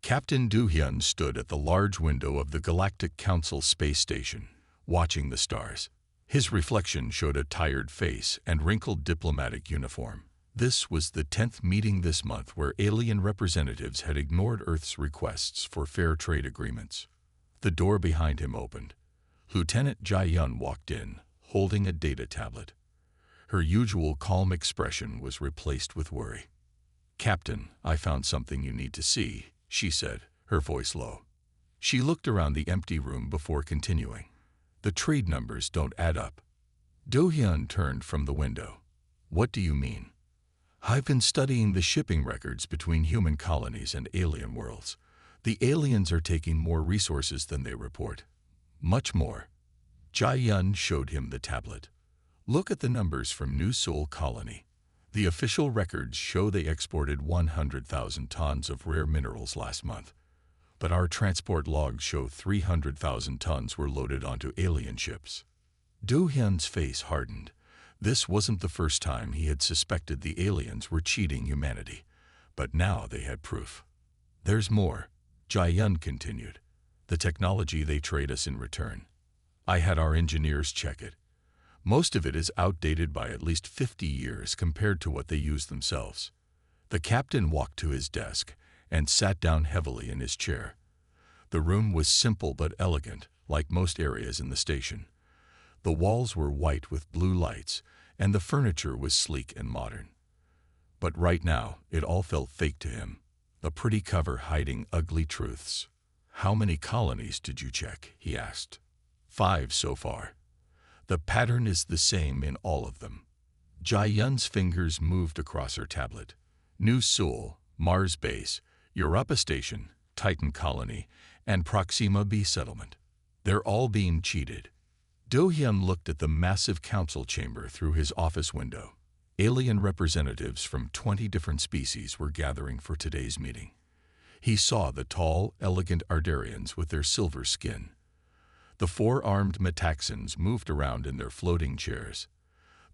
Captain Du-hyun stood at the large window of the Galactic Council space station, watching the stars. His reflection showed a tired face and wrinkled diplomatic uniform. This was the 10th meeting this month where alien representatives had ignored Earth's requests for fair trade agreements. The door behind him opened. Lieutenant Jae-yun walked in, holding a data tablet. Her usual calm expression was replaced with worry. "Captain, I found something you need to see," she said, her voice low. She looked around the empty room before continuing. "The trade numbers don't add up." Do-hyun turned from the window. "What do you mean?" "I've been studying the shipping records between human colonies and alien worlds. The aliens are taking more resources than they report. Much more." Jae-yun showed him the tablet. "Look at the numbers from New Seoul Colony. The official records show they exported 100,000 tons of rare minerals last month. But our transport logs show 300,000 tons were loaded onto alien ships." Do-hyun's face hardened. This wasn't the first time he had suspected the aliens were cheating humanity, but now they had proof. "There's more," Jae-yun continued. "The technology they trade us in return. I had our engineers check it. Most of it is outdated by at least 50 years compared to what they use themselves." The captain walked to his desk and sat down heavily in his chair. The room was simple but elegant, like most areas in the station. The walls were white with blue lights, and the furniture was sleek and modern. But right now, it all felt fake to him, a pretty cover hiding ugly truths. "How many colonies did you check?" he asked. "5 so far. The pattern is the same in all of them." Jae-yun's fingers moved across her tablet. "New Seoul, Mars Base, Europa Station, Titan Colony, and Proxima B Settlement. They're all being cheated." Do-hyun looked at the massive council chamber through his office window. Alien representatives from 20 different species were gathering for today's meeting. He saw the tall, elegant Ardarians with their silver skin. The 4-armed Metaxans moved around in their floating chairs.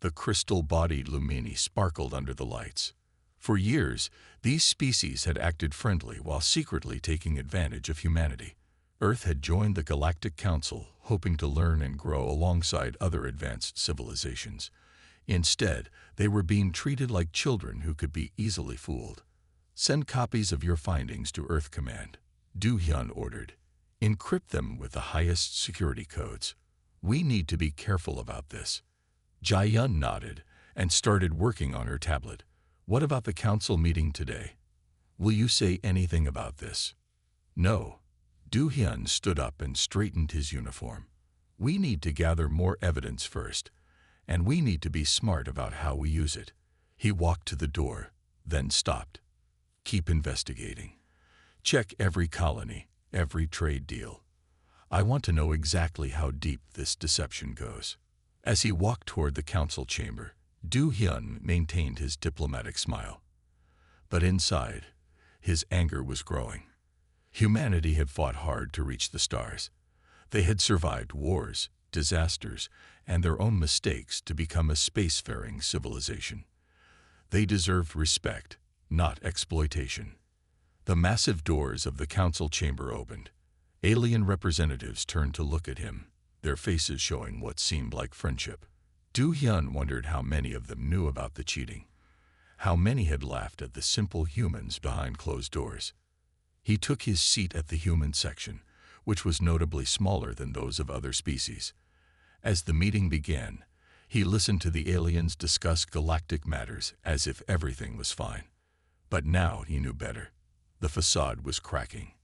The crystal-bodied Lumini sparkled under the lights. For years, these species had acted friendly while secretly taking advantage of humanity. Earth had joined the Galactic Council, hoping to learn and grow alongside other advanced civilizations. Instead, they were being treated like children who could be easily fooled. "Send copies of your findings to Earth Command," Do-hyun ordered. "Encrypt them with the highest security codes. We need to be careful about this." Jae-yun nodded and started working on her tablet. "What about the council meeting today? Will you say anything about this?" "No." Do-hyun stood up and straightened his uniform. "We need to gather more evidence first, and we need to be smart about how we use it." He walked to the door, then stopped. "Keep investigating. Check every colony, every trade deal. I want to know exactly how deep this deception goes." As he walked toward the council chamber, Do-hyun maintained his diplomatic smile. But inside, his anger was growing. Humanity had fought hard to reach the stars. They had survived wars, disasters, and their own mistakes to become a spacefaring civilization. They deserved respect, not exploitation. The massive doors of the council chamber opened. Alien representatives turned to look at him, their faces showing what seemed like friendship. Do-hyun wondered how many of them knew about the cheating. How many had laughed at the simple humans behind closed doors. He took his seat at the human section, which was notably smaller than those of other species. As the meeting began, he listened to the aliens discuss galactic matters as if everything was fine. But now he knew better. The facade was cracking.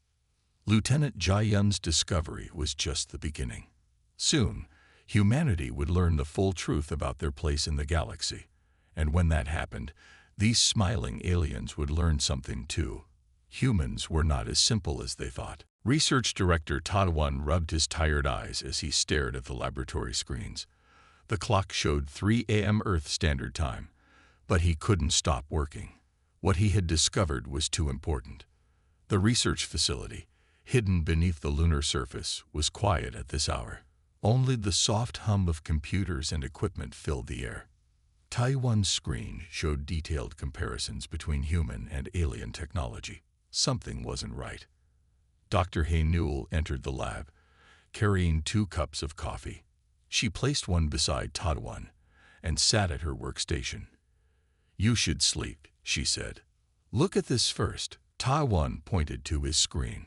Lieutenant Jae-yun's discovery was just the beginning. Soon, humanity would learn the full truth about their place in the galaxy. And when that happened, these smiling aliens would learn something too. Humans were not as simple as they thought. Research Director Tadwan rubbed his tired eyes as he stared at the laboratory screens. The clock showed 3 a.m. Earth Standard Time, but he couldn't stop working. What he had discovered was too important. The research facility, hidden beneath the lunar surface, was quiet at this hour. Only the soft hum of computers and equipment filled the air. Taiwan's screen showed detailed comparisons between human and alien technology. Something wasn't right. Dr. Hay Newell entered the lab, carrying 2 cups of coffee. She placed one beside Taiwan and sat at her workstation. "You should sleep," she said. "Look at this first." Taiwan pointed to his screen.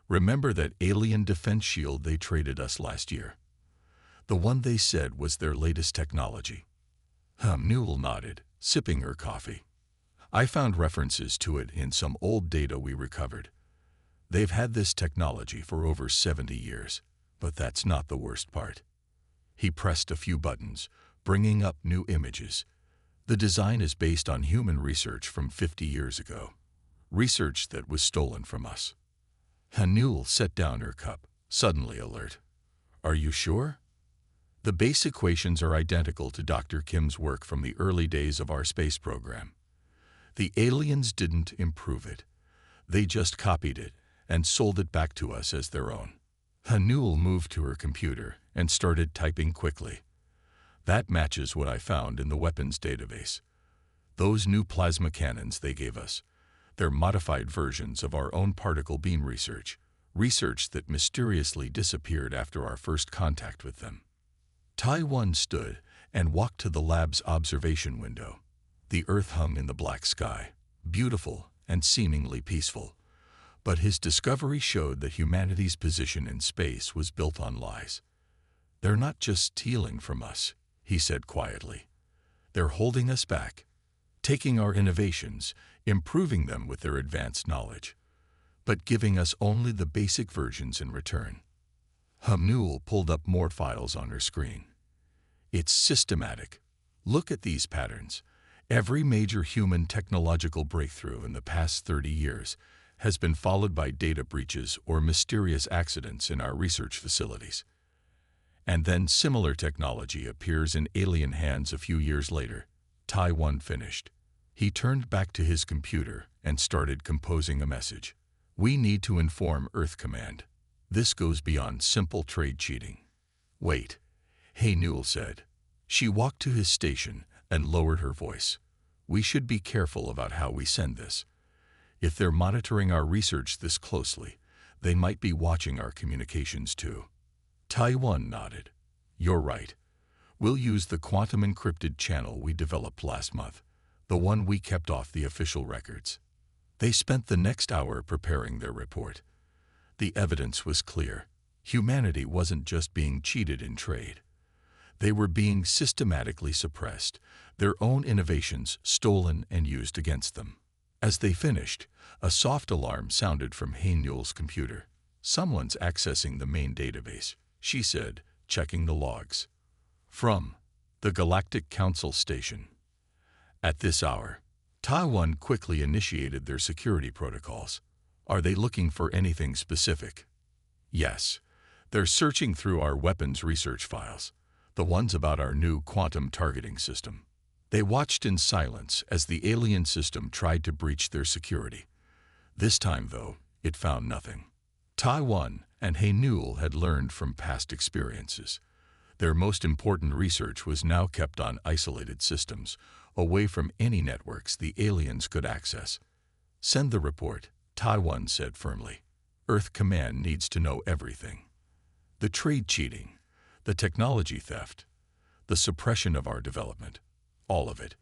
"Remember that alien defense shield they traded us last year? The one they said was their latest technology." Newell nodded, sipping her coffee. "I found references to it in some old data we recovered. They've had this technology for over 70 years, but that's not the worst part." He pressed a few buttons, bringing up new images. "The design is based on human research from 50 years ago. Research that was stolen from us." Newell set down her cup, suddenly alert. "Are you sure?" "The base equations are identical to Dr. Kim's work from the early days of our space program. The aliens didn't improve it. They just copied it and sold it back to us as their own." Newell moved to her computer and started typing quickly. "That matches what I found in the weapons database. Those new plasma cannons they gave us, they're modified versions of our own particle beam research that mysteriously disappeared after our first contact with them." Taiwan stood and walked to the lab's observation window. The Earth hung in the black sky, beautiful and seemingly peaceful. But his discovery showed that humanity's position in space was built on lies. "They're not just stealing from us," he said quietly. "They're holding us back, taking our innovations, improving them with their advanced knowledge, but giving us only the basic versions in return." Newell pulled up more files on her screen. "It's systematic. Look at these patterns. Every major human technological breakthrough in the past 30 years has been followed by data breaches or mysterious accidents in our research facilities. And then similar technology appears in alien hands a few years later." Taiwan finished. He turned back to his computer and started composing a message. "We need to inform Earth Command. This goes beyond simple trade cheating." "Wait," Hay Newell said. She walked to his station and lowered her voice. "We should be careful about how we send this. If they're monitoring our research this closely, they might be watching our communications too." Taiwan nodded. "You're right. We'll use the quantum encrypted channel we developed last month, the one we kept off the official records." They spent the next hour preparing their report. The evidence was clear. Humanity wasn't just being cheated in trade. They were being systematically suppressed, their own innovations stolen and used against them. As they finished, a soft alarm sounded from Hay Newell's computer. "Someone's accessing the main database," she said, checking the logs. "From the Galactic Council station." At this hour, Taiwan quickly initiated their security protocols. "Are they looking for anything specific?" "Yes. They're searching through our weapons research files, the ones about our new quantum targeting system." They watched in silence as the alien system tried to breach their security. This time, though, it found nothing. Taiwan and Hay Newell had learned from past experiences. Their most important research was now kept on isolated systems, away from any networks the aliens could access. "Send the report," Taiwan said firmly. "Earth Command needs to know everything. The trade cheating, the technology theft, the suppression of our development, all of it."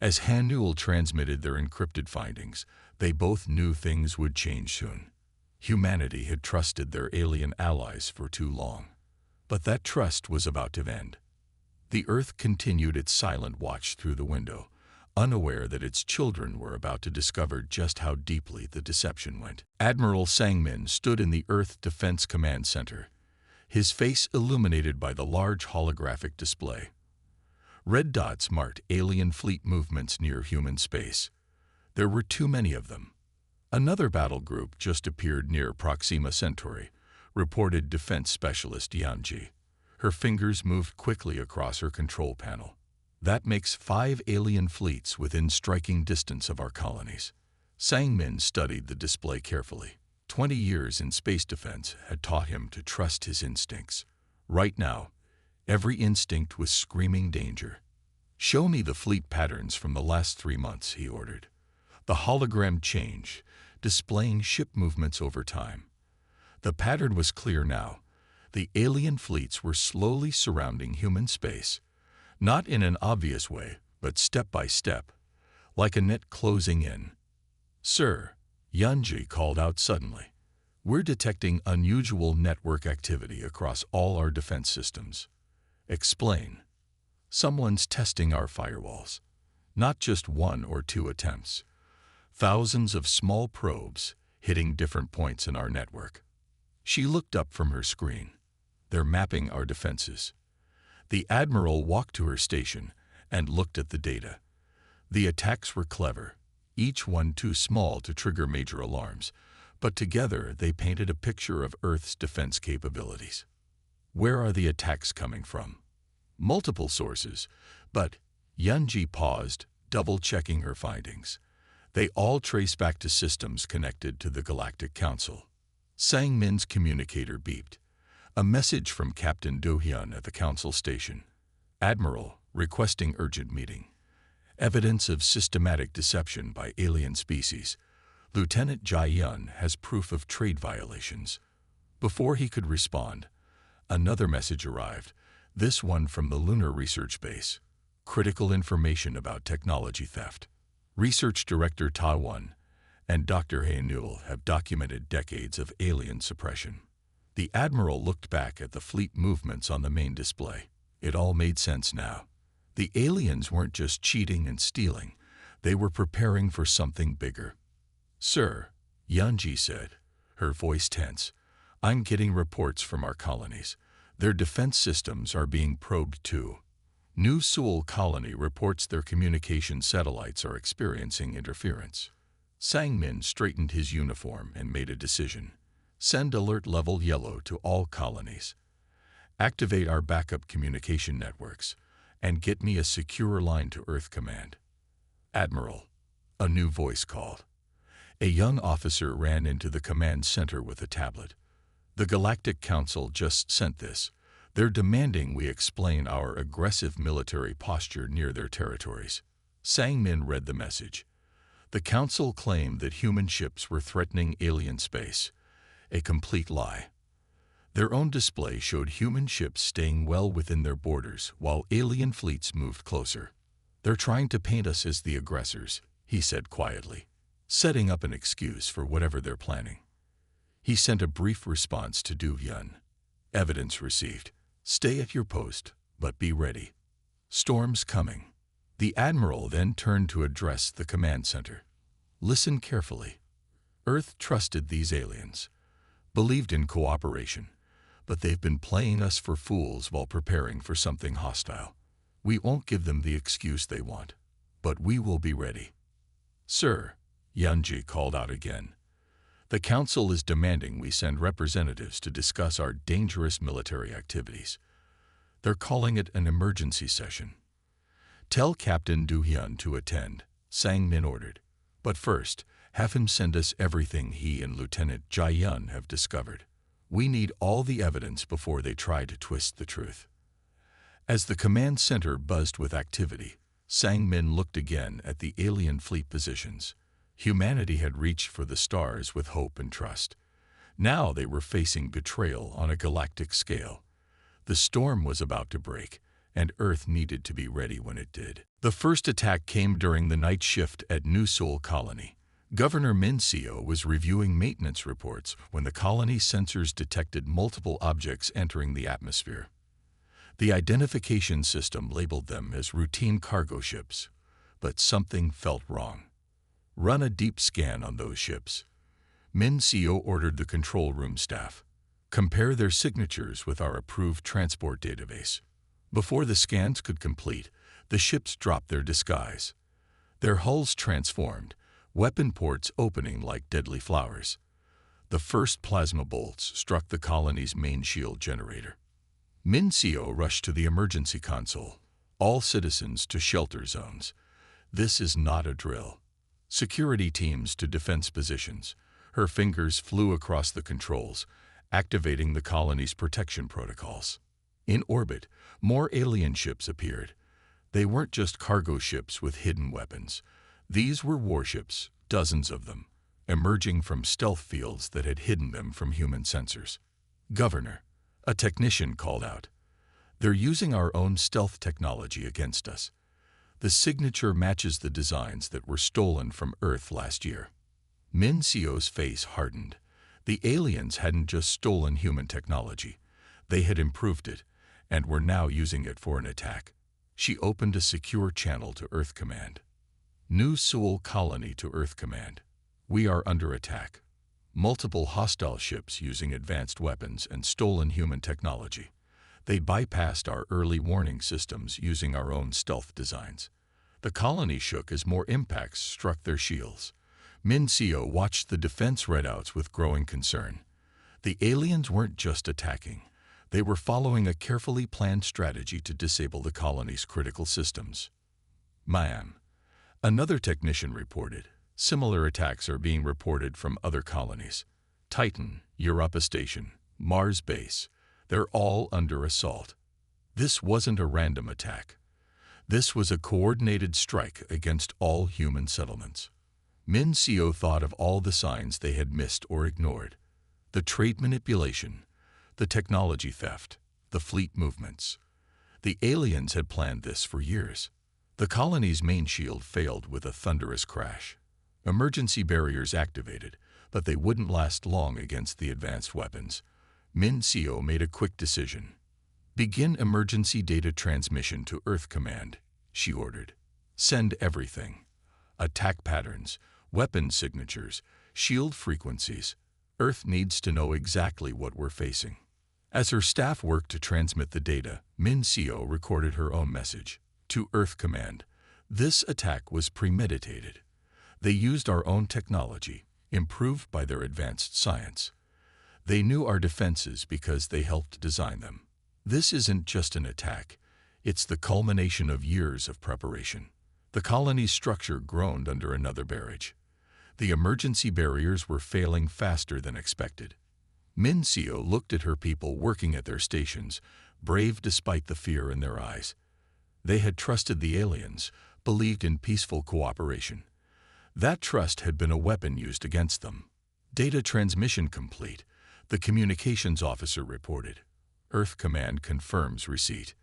As Hay Newell transmitted their encrypted findings, they both knew things would change soon. Humanity had trusted their alien allies for too long. But that trust was about to end. The Earth continued its silent watch through the window, unaware that its children were about to discover just how deeply the deception went. Admiral Sangmin stood in the Earth Defense Command Center, his face illuminated by the large holographic display. Red dots marked alien fleet movements near human space. There were too many of them. Another battle group just appeared near Proxima Centauri, reported defense specialist Yanji. Her fingers moved quickly across her control panel. "That makes 5 alien fleets within striking distance of our colonies." Sangmin studied the display carefully. 20 years in space defense had taught him to trust his instincts. Right now, every instinct was screaming danger. "Show me the fleet patterns from the last 3 months," he ordered. The hologram changed, displaying ship movements over time. The pattern was clear now. The alien fleets were slowly surrounding human space, not in an obvious way, but step by step, like a net closing in. "Sir," Yunji called out suddenly, "we're detecting unusual network activity across all our defense systems." "Explain." "Someone's testing our firewalls. Not just one or two attempts. Thousands of small probes hitting different points in our network." She looked up from her screen. "They're mapping our defenses." The Admiral walked to her station and looked at the data. The attacks were clever, each one too small to trigger major alarms, but together they painted a picture of Earth's defense capabilities. "Where are the attacks coming from?" "Multiple sources, but..." Yunji paused, double-checking her findings. "They all trace back to systems connected to the Galactic Council." Sang-min's communicator beeped. A message from Captain Do-hyun at the Council station. "Admiral, requesting urgent meeting. Evidence of systematic deception by alien species. Lieutenant Jae-yun has proof of trade violations." Before he could respond, another message arrived, this one from the Lunar Research Base. Critical information about technology theft. Research Director Ta Won and Dr. Hae-nul have documented decades of alien suppression. The Admiral looked back at the fleet movements on the main display. It all made sense now. The aliens weren't just cheating and stealing. They were preparing for something bigger. "Sir," Yunji said, her voice tense, "I'm getting reports from our colonies. Their defense systems are being probed too. New Seoul Colony reports their communication satellites are experiencing interference." Sang-min straightened his uniform and made a decision. "Send alert level yellow to all colonies. Activate our backup communication networks, and get me a secure line to Earth Command." "Admiral," a new voice called. A young officer ran into the command center with a tablet. "The Galactic Council just sent this. They're demanding we explain our aggressive military posture near their territories." Sang-min read the message. The Council claimed that human ships were threatening alien space. A complete lie. Their own display showed human ships staying well within their borders while alien fleets moved closer. "They're trying to paint us as the aggressors," he said quietly, setting up an excuse for whatever they're planning. He sent a brief response to Do-hyun. "Evidence received. Stay at your post, but be ready. Storm's coming." The Admiral then turned to address the command center. "Listen carefully. Earth trusted these aliens, believed in cooperation, but they've been playing us for fools while preparing for something hostile. We won't give them the excuse they want, but we will be ready." "Sir," Yunji called out again, "the Council is demanding we send representatives to discuss our dangerous military activities. They're calling it an emergency session." "Tell Captain Do-hyun to attend," Sang-min ordered. "But first, have him send us everything he and Lieutenant Jae-yun have discovered. We need all the evidence before they try to twist the truth." As the command center buzzed with activity, Sang-min looked again at the alien fleet positions. Humanity had reached for the stars with hope and trust. Now they were facing betrayal on a galactic scale. The storm was about to break, and Earth needed to be ready when it did. The first attack came during the night shift at New Seoul Colony. Governor Min Seo was reviewing maintenance reports when the colony's sensors detected multiple objects entering the atmosphere. The identification system labeled them as routine cargo ships, but something felt wrong. "Run a deep scan on those ships." Min Seo ordered the control room staff. "Compare their signatures with our approved transport database." Before the scans could complete, the ships dropped their disguise. Their hulls transformed, weapon ports opening like deadly flowers. The first plasma bolts struck the colony's main shield generator. Min Seo rushed to the emergency console. "All citizens to shelter zones. This is not a drill. Security teams to defense positions." Her fingers flew across the controls, activating the colony's protection protocols. In orbit, more alien ships appeared. They weren't just cargo ships with hidden weapons. These were warships, dozens of them. emerging from stealth fields that had hidden them from human sensors. "Governor," a technician called out, "they're using our own stealth technology against us. The signature matches the designs that were stolen from Earth last year." Min Seo's face hardened. The aliens hadn't just stolen human technology. They had improved it, and were now using it for an attack. She opened a secure channel to Earth Command. "New Seoul Colony to Earth Command. We are under attack. Multiple hostile ships using advanced weapons and stolen human technology. They bypassed our early warning systems using our own stealth designs." The colony shook as more impacts struck their shields. Min Seo watched the defense readouts with growing concern. The aliens weren't just attacking. They were following a carefully planned strategy to disable the colony's critical systems. "Ma'am," another technician reported, "similar attacks are being reported from other colonies. Titan, Europa Station, Mars Base, they're all under assault." This wasn't a random attack. This was a coordinated strike against all human settlements. Min Seo thought of all the signs they had missed or ignored. The trade manipulation, the technology theft, the fleet movements. The aliens had planned this for years. The colony's main shield failed with a thunderous crash. Emergency barriers activated, but they wouldn't last long against the advanced weapons. Min Seo made a quick decision. "Begin emergency data transmission to Earth Command," she ordered. "Send everything. Attack patterns, weapon signatures, shield frequencies. Earth needs to know exactly what we're facing." As her staff worked to transmit the data, Min Seo recorded her own message. "To Earth Command, this attack was premeditated. They used our own technology, improved by their advanced science. They knew our defenses because they helped design them. This isn't just an attack. It's the culmination of years of preparation." The colony's structure groaned under another barrage. The emergency barriers were failing faster than expected. Min Seo looked at her people working at their stations, brave despite the fear in their eyes. They had trusted the aliens, believed in peaceful cooperation. That trust had been a weapon used against them. "Data transmission complete," the communications officer reported. "Earth Command confirms receipt."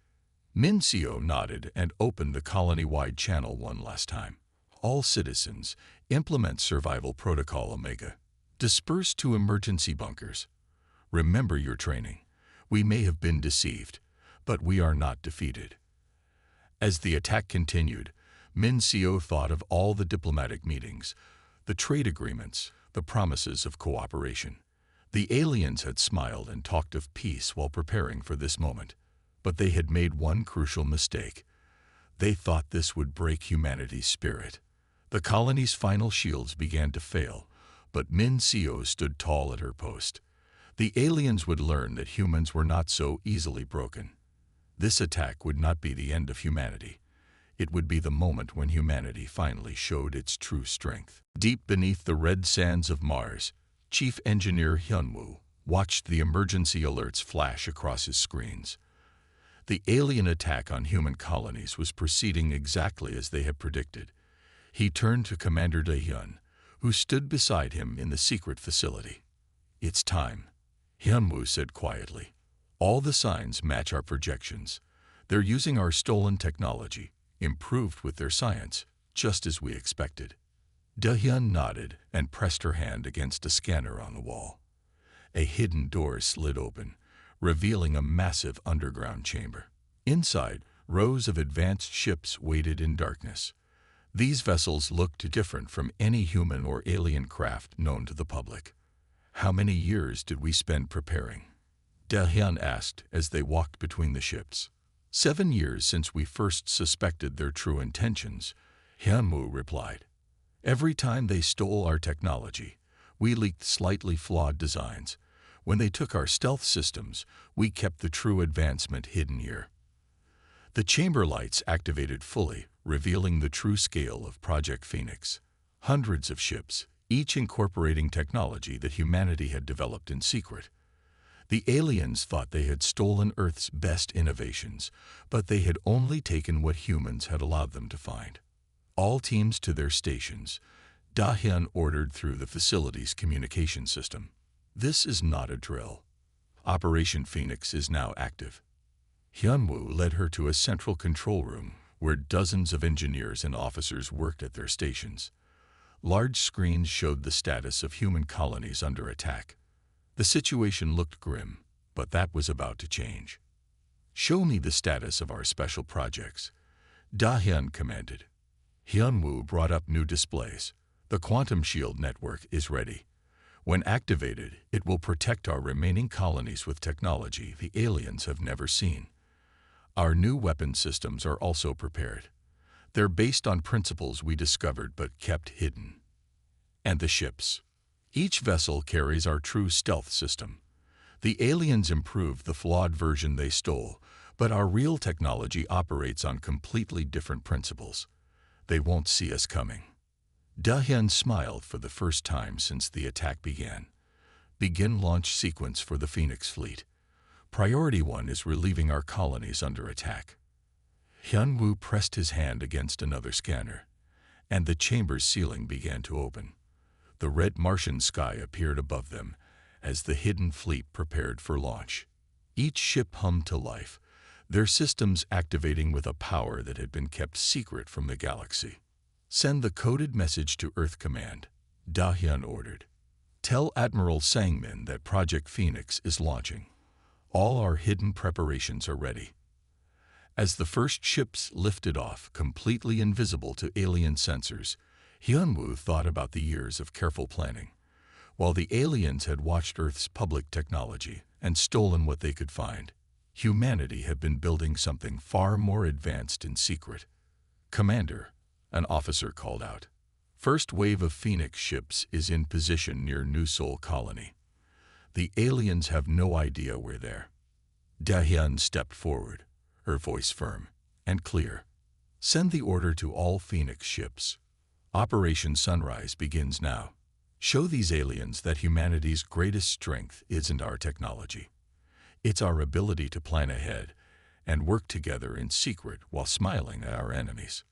Min Seo nodded and opened the colony-wide channel one last time. "All citizens, implement Survival Protocol Omega. Disperse to emergency bunkers. Remember your training. We may have been deceived, but we are not defeated." As the attack continued, Min Seo thought of all the diplomatic meetings, the trade agreements, the promises of cooperation. The aliens had smiled and talked of peace while preparing for this moment. But they had made one crucial mistake. They thought this would break humanity's spirit. The colony's final shields began to fail, but Min Seo stood tall at her post. The aliens would learn that humans were not so easily broken. This attack would not be the end of humanity. It would be the moment when humanity finally showed its true strength. Deep beneath the red sands of Mars, Chief Engineer Hyunwoo watched the emergency alerts flash across his screens. The alien attack on human colonies was proceeding exactly as they had predicted. He turned to Commander Dae-hyun, who stood beside him in the secret facility. "It's time," Hyunwoo said quietly. "All the signs match our projections. They're using our stolen technology, improved with their science, just as we expected." Dae-hyun nodded and pressed her hand against a scanner on the wall. A hidden door slid open, revealing a massive underground chamber. Inside, rows of advanced ships waited in darkness. These vessels looked different from any human or alien craft known to the public. "How many years did we spend preparing?" Dae-hyun asked as they walked between the ships. 7 years since we first suspected their true intentions," Hyunwoo replied. "Every time they stole our technology, we leaked slightly flawed designs. When they took our stealth systems, we kept the true advancement hidden here." The chamber lights activated fully, revealing the true scale of Project Phoenix. Hundreds of ships, each incorporating technology that humanity had developed in secret. The aliens thought they had stolen Earth's best innovations, but they had only taken what humans had allowed them to find. "All teams to their stations. Da-hyun ordered through the facility's communication system. This is not a drill. Operation Phoenix is now active. Hyunwoo led her to a central control room where dozens of engineers and officers worked at their stations. Large screens showed the status of human colonies under attack. The situation looked grim, but that was about to change. "Show me the status of our special projects," Da-hyun commanded. Hyunwoo brought up new displays. "The quantum shield network is ready. When activated, it will protect our remaining colonies with technology the aliens have never seen. Our new weapon systems are also prepared. They're based on principles we discovered but kept hidden. And the ships. Each vessel carries our true stealth system. The aliens improved the flawed version they stole, but our real technology operates on completely different principles. They won't see us coming." Da-hyun smiled for the first time since the attack began. "Begin launch sequence for the Phoenix fleet. Priority 1 is relieving our colonies under attack." Hyunwoo pressed his hand against another scanner, and the chamber's ceiling began to open. The red Martian sky appeared above them as the hidden fleet prepared for launch. Each ship hummed to life, their systems activating with a power that had been kept secret from the galaxy. "Send the coded message to Earth Command," Da-hyun ordered. "Tell Admiral Sangmin that Project Phoenix is launching. All our hidden preparations are ready." As the first ships lifted off, completely invisible to alien sensors, Hyunwoo thought about the years of careful planning. While the aliens had watched Earth's public technology and stolen what they could find, humanity had been building something far more advanced in secret. "Commander," an officer called out. "First wave of Phoenix ships is in position near New Sol Colony. The aliens have no idea we're there." Da-hyun stepped forward, her voice firm and clear. "Send the order to all Phoenix ships. Operation Sunrise begins now. Show these aliens that humanity's greatest strength isn't our technology. It's our ability to plan ahead and work together in secret while smiling at our enemies."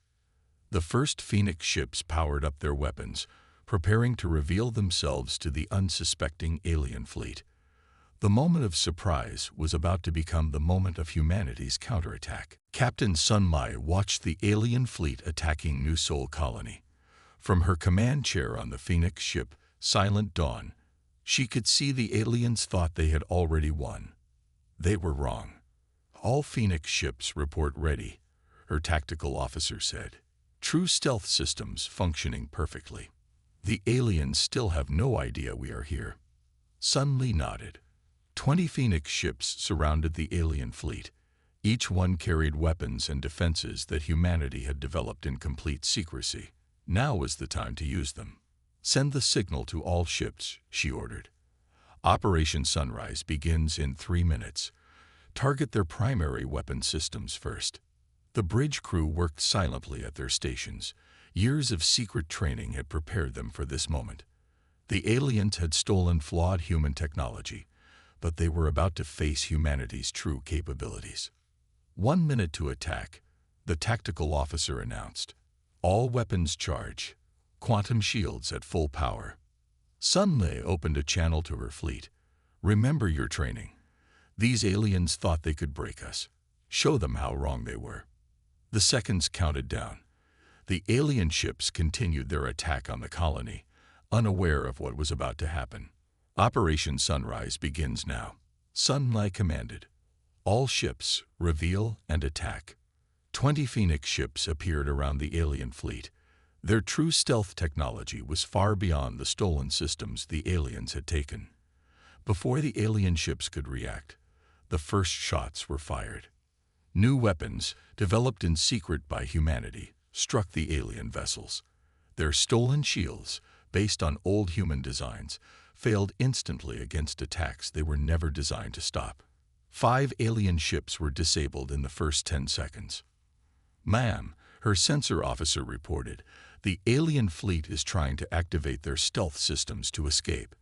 The first Phoenix ships powered up their weapons, preparing to reveal themselves to the unsuspecting alien fleet. The moment of surprise was about to become the moment of humanity's counterattack. Captain Sun Mai watched the alien fleet attacking New Sol Colony. From her command chair on the Phoenix ship, Silent Dawn, she could see the aliens thought they had already won. They were wrong. "All Phoenix ships report ready," her tactical officer said. "True stealth systems functioning perfectly. The aliens still have no idea we are here." Sun Li nodded. 20 Phoenix ships surrounded the alien fleet. Each one carried weapons and defenses that humanity had developed in complete secrecy. Now was the time to use them. "Send the signal to all ships," she ordered. "Operation Sunrise begins in 3 minutes. Target their primary weapon systems first." The bridge crew worked silently at their stations. Years of secret training had prepared them for this moment. The aliens had stolen flawed human technology, but they were about to face humanity's true capabilities. 1 minute to attack, the tactical officer announced. "All weapons charge. Quantum shields at full power." Sun Li opened a channel to her fleet. "Remember your training. These aliens thought they could break us. Show them how wrong they were." The seconds counted down. The alien ships continued their attack on the colony, unaware of what was about to happen. "Operation Sunrise begins now," Sun Li commanded. "All ships, reveal and attack." 20 Phoenix ships appeared around the alien fleet. Their true stealth technology was far beyond the stolen systems the aliens had taken. Before the alien ships could react, the first shots were fired. New weapons, developed in secret by humanity, struck the alien vessels. Their stolen shields, based on old human designs, failed instantly against attacks they were never designed to stop. 5 alien ships were disabled in the first 10 seconds. "Ma'am," her sensor officer reported, "the alien fleet is trying to activate their stealth systems to escape.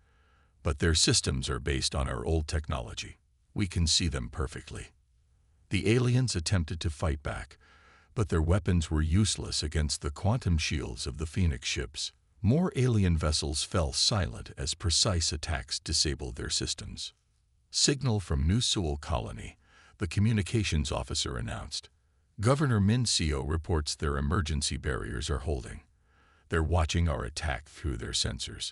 But their systems are based on our old technology. We can see them perfectly." The aliens attempted to fight back, but their weapons were useless against the quantum shields of the Phoenix ships. More alien vessels fell silent as precise attacks disabled their systems. Signal from New Seoul Colony, the communications officer announced. Governor Min Seo reports their emergency barriers are holding. They're watching our attack through their sensors.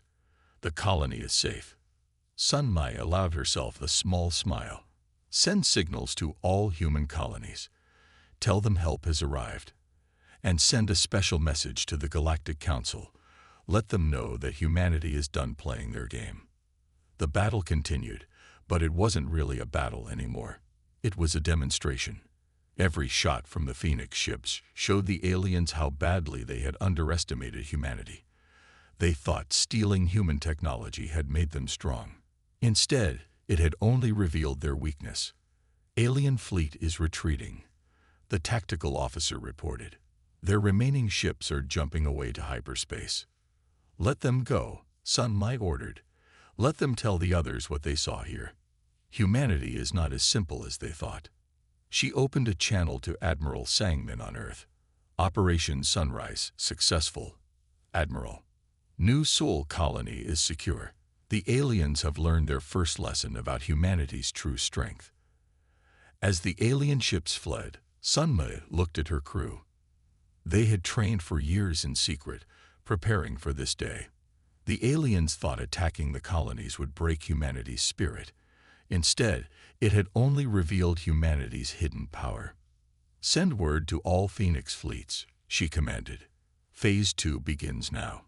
The colony is safe. Sun Mai allowed herself a small smile. Send signals to all human colonies. Tell them help has arrived. And send a special message to the Galactic Council. Let them know that humanity is done playing their game. The battle continued, but it wasn't really a battle anymore. It was a demonstration. Every shot from the Phoenix ships showed the aliens how badly they had underestimated humanity. They thought stealing human technology had made them strong. Instead, it had only revealed their weakness. Alien fleet is retreating, the tactical officer reported. Their remaining ships are jumping away to hyperspace. Let them go, Sun Mai ordered. Let them tell the others what they saw here. Humanity is not as simple as they thought. She opened a channel to Admiral Sangmin on Earth. Operation Sunrise, successful. Admiral. New Seoul Colony is secure. The aliens have learned their first lesson about humanity's true strength. As the alien ships fled, Sun Mai looked at her crew. They had trained for years in secret, preparing for this day. The aliens thought attacking the colonies would break humanity's spirit. Instead, it had only revealed humanity's hidden power. Send word to all Phoenix fleets, she commanded. Phase 2 begins now.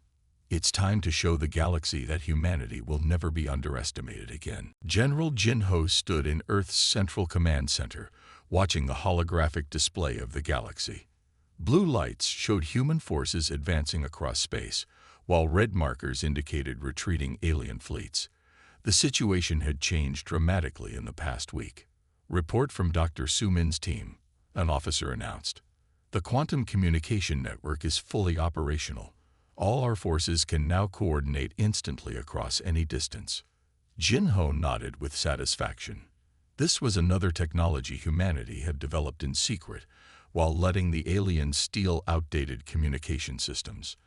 It's time to show the galaxy that humanity will never be underestimated again. General Jin Ho stood in Earth's Central Command Center, watching the holographic display of the galaxy. Blue lights showed human forces advancing across space, while red markers indicated retreating alien fleets. The situation had changed dramatically in the past week. Report from Dr. Sumin's team, an officer announced. The quantum communication network is fully operational. All our forces can now coordinate instantly across any distance. Jin Ho nodded with satisfaction. This was another technology humanity had developed in secret, while letting the aliens steal outdated communication systems.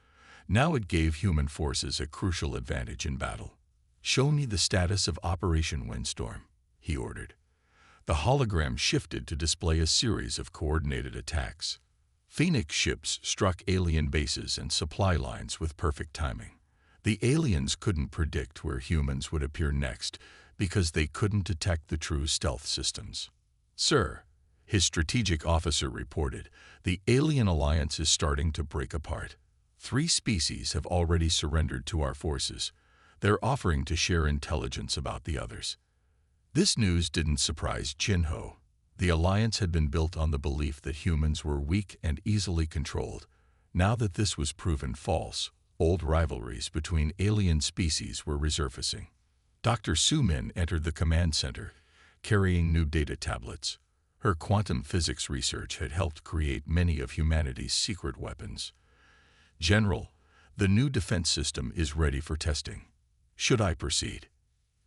Now it gave human forces a crucial advantage in battle. Show me the status of Operation Windstorm, he ordered. The hologram shifted to display a series of coordinated attacks. Phoenix ships struck alien bases and supply lines with perfect timing. The aliens couldn't predict where humans would appear next because they couldn't detect the true stealth systems. Sir, his strategic officer reported, the alien alliance is starting to break apart. 3 species have already surrendered to our forces. They're offering to share intelligence about the others. This news didn't surprise Jin Ho. The alliance had been built on the belief that humans were weak and easily controlled. Now that this was proven false, old rivalries between alien species were resurfacing. Dr. Sumin entered the command center, carrying new data tablets. Her quantum physics research had helped create many of humanity's secret weapons. General, the new defense system is ready for testing. Should I proceed?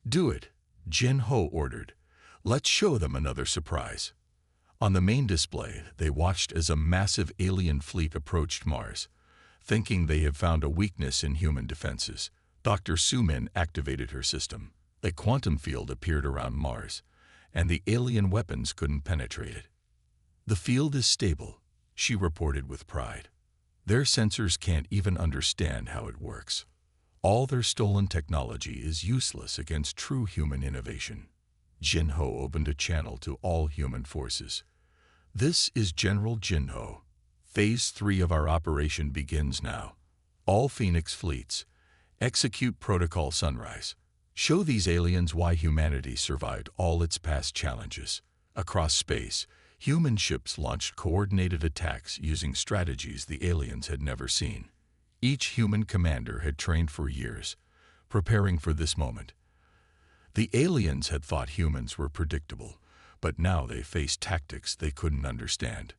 Do it, Jin Ho ordered. Let's show them another surprise. On the main display, they watched as a massive alien fleet approached Mars. Thinking they had found a weakness in human defenses, Dr. Sumin activated her system. A quantum field appeared around Mars, and the alien weapons couldn't penetrate it. The field is stable, she reported with pride. Their sensors can't even understand how it works. All their stolen technology is useless against true human innovation. Jin Ho opened a channel to all human forces. This is General Jin Ho. Phase 3 of our operation begins now. All Phoenix fleets, execute Protocol Sunrise. Show these aliens why humanity survived all its past challenges. Across space, human ships launched coordinated attacks using strategies the aliens had never seen. Each human commander had trained for years, preparing for this moment. The aliens had thought humans were predictable, but now they faced tactics they couldn't understand.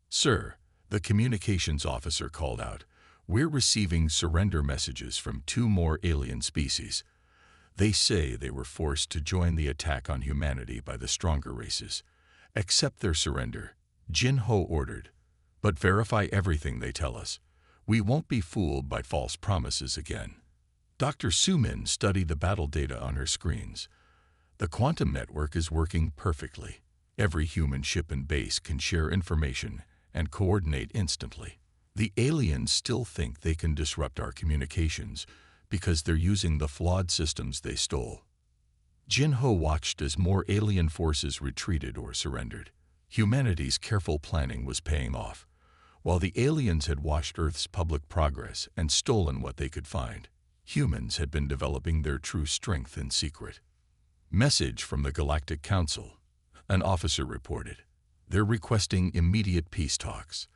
Sir, the communications officer called out, we're receiving surrender messages from 2 more alien species. They say they were forced to join the attack on humanity by the stronger races. Accept their surrender, Jin Ho ordered. But verify everything they tell us. We won't be fooled by false promises again. Dr. Sumin studied the battle data on her screens. The quantum network is working perfectly. Every human ship and base can share information and coordinate instantly. The aliens still think they can disrupt our communications because they're using the flawed systems they stole. Jin-Ho watched as more alien forces retreated or surrendered. Humanity's careful planning was paying off. While the aliens had watched Earth's public progress and stolen what they could find, humans had been developing their true strength in secret. Message from the Galactic Council. An officer reported. They're requesting immediate peace talks.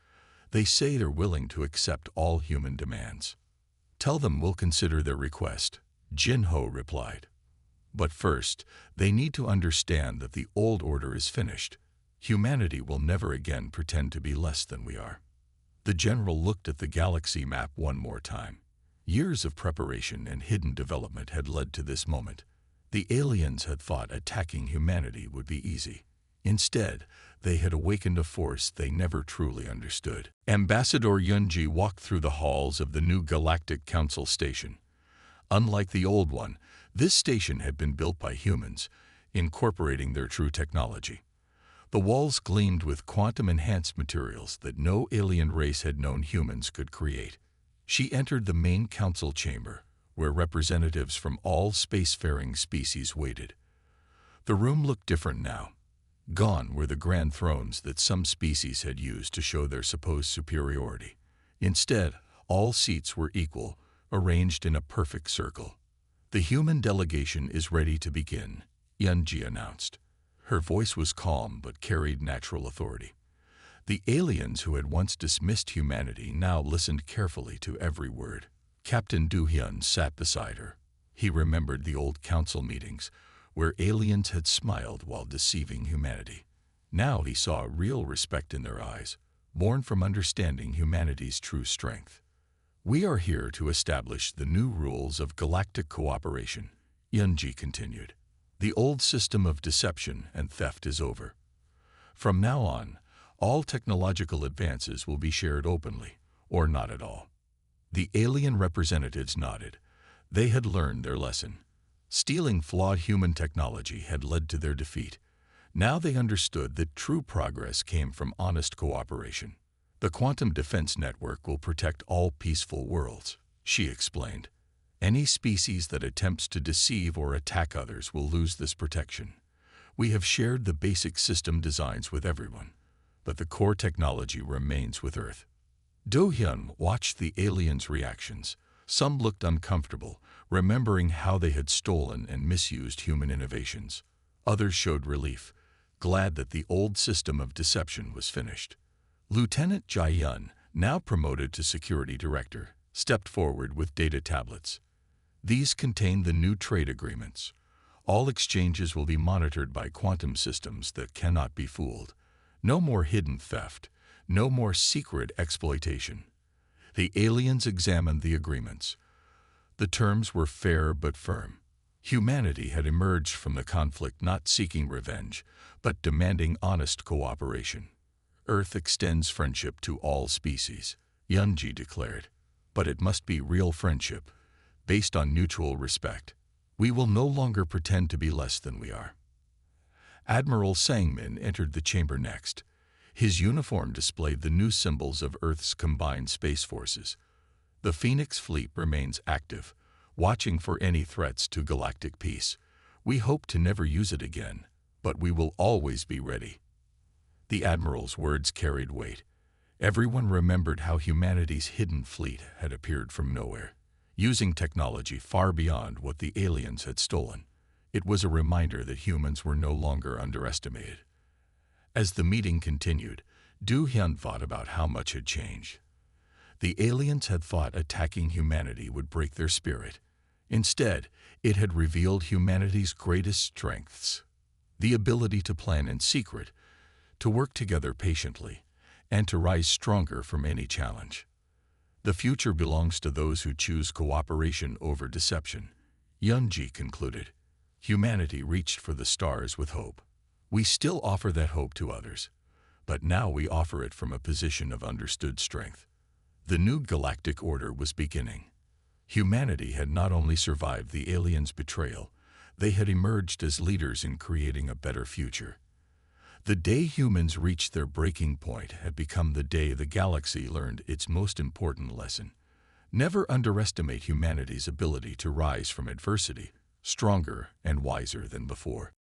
They say they're willing to accept all human demands. Tell them we'll consider their request, Jin-Ho replied. But first, they need to understand that the old order is finished. Humanity will never again pretend to be less than we are. The general looked at the galaxy map one more time. Years of preparation and hidden development had led to this moment. The aliens had thought attacking humanity would be easy. Instead, they had awakened a force they never truly understood. Ambassador Yunji walked through the halls of the new Galactic Council station. Unlike the old one, this station had been built by humans, incorporating their true technology. The walls gleamed with quantum-enhanced materials that no alien race had known humans could create. She entered the main council chamber, where representatives from all spacefaring species waited. The room looked different now. Gone were the grand thrones that some species had used to show their supposed superiority. Instead, all seats were equal, arranged in a perfect circle. The human delegation is ready to begin, Yunji announced. Her voice was calm but carried natural authority. The aliens who had once dismissed humanity now listened carefully to every word. Captain Du-hyun sat beside her. He remembered the old council meetings, where aliens had smiled while deceiving humanity. Now he saw real respect in their eyes, born from understanding humanity's true strength. We are here to establish the new rules of galactic cooperation, Yunji continued. The old system of deception and theft is over. From now on, all technological advances will be shared openly, or not at all. The alien representatives nodded. They had learned their lesson. Stealing flawed human technology had led to their defeat. Now they understood that true progress came from honest cooperation. The Quantum Defense Network will protect all peaceful worlds, she explained. Any species that attempts to deceive or attack others will lose this protection. We have shared the basic system designs with everyone, but the core technology remains with Earth. Do-hyun watched the aliens' reactions. Some looked uncomfortable, remembering how they had stolen and misused human innovations. Others showed relief, glad that the old system of deception was finished. Lieutenant Jae-yun, now promoted to security director, stepped forward with data tablets. These contain the new trade agreements. All exchanges will be monitored by quantum systems that cannot be fooled. No more hidden theft, no more secret exploitation. The aliens examined the agreements. The terms were fair but firm. Humanity had emerged from the conflict not seeking revenge, but demanding honest cooperation. Earth extends friendship to all species, Yunji declared. But it must be real friendship, based on mutual respect. We will no longer pretend to be less than we are. Admiral Sangmin entered the chamber next. His uniform displayed the new symbols of Earth's combined space forces. The Phoenix fleet remains active, watching for any threats to galactic peace. We hope to never use it again, but we will always be ready. The Admiral's words carried weight. Everyone remembered how humanity's hidden fleet had appeared from nowhere, using technology far beyond what the aliens had stolen. It was a reminder that humans were no longer underestimated. As the meeting continued, Do-hyun thought about how much had changed. The aliens had thought attacking humanity would break their spirit. Instead, it had revealed humanity's greatest strengths: the ability to plan in secret, to work together patiently, and to rise stronger from any challenge. The future belongs to those who choose cooperation over deception, Yunji concluded. Humanity reached for the stars with hope. We still offer that hope to others, but now we offer it from a position of understood strength. The new galactic order was beginning. Humanity had not only survived the aliens' betrayal, they had emerged as leaders in creating a better future. The day humans reached their breaking point had become the day the galaxy learned its most important lesson. Never underestimate humanity's ability to rise from adversity, stronger and wiser than before.